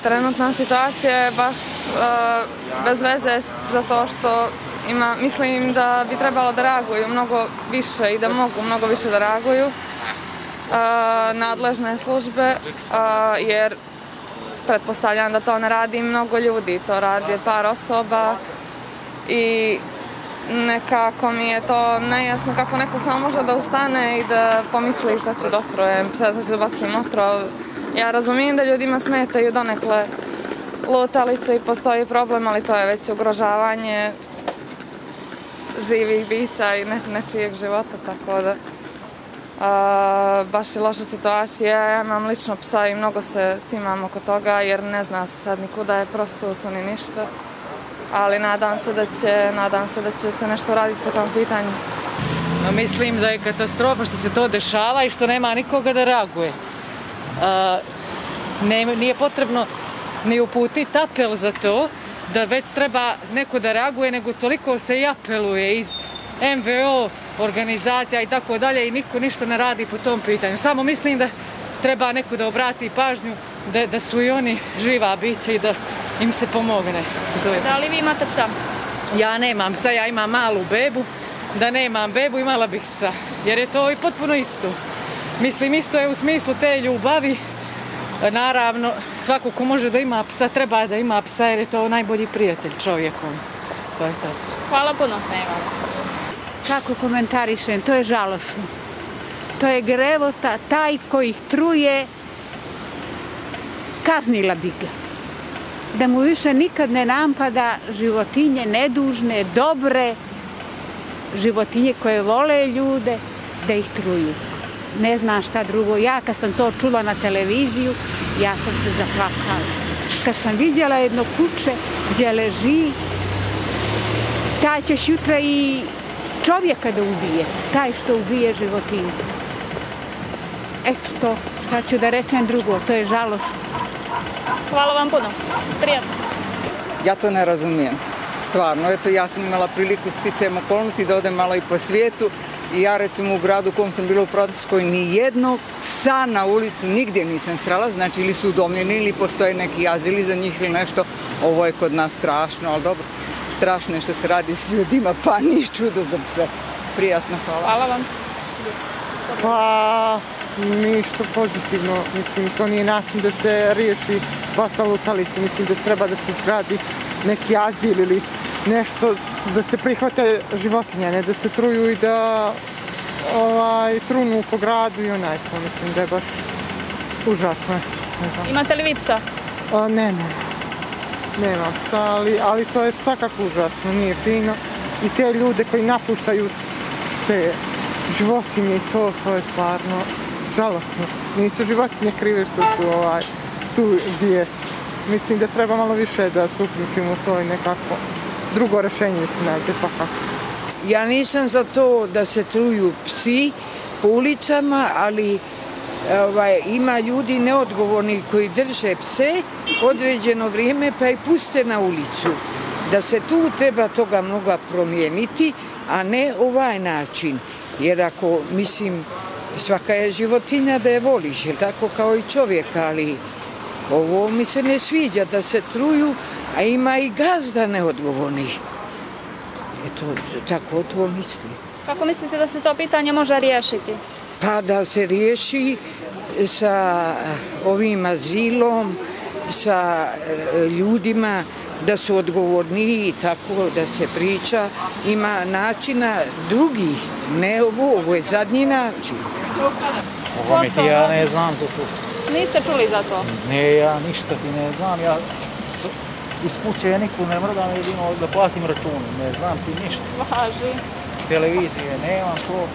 Trenutna situacija je baš bez veze zato što mislim da bi trebalo da reaguju mnogo više i da mogu mnogo više da reaguju nadležne službe, jer pretpostavljam da to ne radi mnogo ljudi, to radi par osoba i nekako mi je to nejasno kako neko samo može da ustane i da pomisli sad ću da otrujem, sad ću da bacim otrov. Ja razumijem da ljudima smetaju donekle lutalice i postoji problem, ali to je već ugrožavanje živih bića i nečijeg života, tako da baš je loša situacija. Ja imam lično psa i mnogo se cimam oko toga jer ne zna se sad nikuda je prosuto ni ništa, ali nadam se da će se nešto raditi po tom pitanju. Mislim da je katastrofa što se to dešava i što nema nikoga da reaguje. Nije potrebno ni uputiti apel za to da već treba neko da reaguje, nego toliko se i apeluje iz MVO, organizacija i tako dalje i niko ništa ne radi po tom pitanju. Samo mislim da treba neko da obrati pažnju da su i oni živa bića i da im se pomogne. Da li vi imate psa? Ja nemam psa, ja imam malu bebu. Da nemam bebu imala bih psa, jer je to i potpuno isto. Mislim, isto je u smislu te ljubavi. Naravno, svako ko može da ima psa, treba da ima psa jer je to najbolji prijatelj čovjekom. To je to. Hvala puno. Kako komentarišem, to je žalosno. To je grevota, taj koji ih truje, kaznila bi ga. Da mu više nikad ne napada životinje nedužne, dobre, životinje koje vole ljude, da ih truju. Ne znam šta drugo. Ja kad sam to čula na televiziju, ja sam se zaplakala. Kad sam vidjela jedno kuće gdje leži, taj ćeš jutra i čovjeka da ubije, taj što ubije životinju. Eto to, šta ću da rečem drugo, to je žalostno. Hvala vam puno. Prijatno. Ja to ne razumijem. Stvarno, eto ja sam imala priliku sticajem okolnosti da odem malo i po svijetu i ja recimo u gradu u kom sam bila u Francuskoj ni jednog psa na ulicu nigdje nisam srela, znači ili su udomljeni ili postoje neki azili za njih ili nešto. Ovo je kod nas strašno, ali dobro, strašno je što se radi s ljudima, pa nije čudo za pse. Prijatno, hvala. Hvala vam. Pa, ništa pozitivno, mislim, to nije način da se riješi pasa lutalice, mislim da treba da se izgradi neki azil ili nešto, da se prihvate životinje, ne da se truju i da trunu po gradu i onako, mislim da je baš užasno. Imate li vi psa? Nemam psa, ali to je svakako užasno, nije fino. I te ljude koji napuštaju te životinje i to je stvarno žalosno. Nisu životinje krive što su tu gdje su. Mislim da treba malo više da se uključimo u to i nekako drugo rješenje da se nađe svakako. Ja nisam za to da se truju psi po ulicama, ali ima ljudi neodgovorni koji drže pse određeno vrijeme pa i puste na ulicu. Da se tu treba toga mnogo promijeniti, a ne ovaj način. Jer ako, mislim, svaka je životinja da je voliš, jer tako kao i čovjeka, ali ovo mi se ne sviđa da se truju, a ima i gazda neodgovorni. Eto, tako to mislim. Kako mislite da se to pitanje može riješiti? Pa da se riješi sa ovim azilom, sa ljudima da su odgovorniji, tako da se priča. Ima načina drugi, ne ovo je zadnji način. Ja ne znam za to. Niste čuli za to? Ne, ja ništa ti ne znam, ja iz kuće niku ne mrdam jedino da platim račune, ne znam ti ništa. Važi. Televizije nemam to.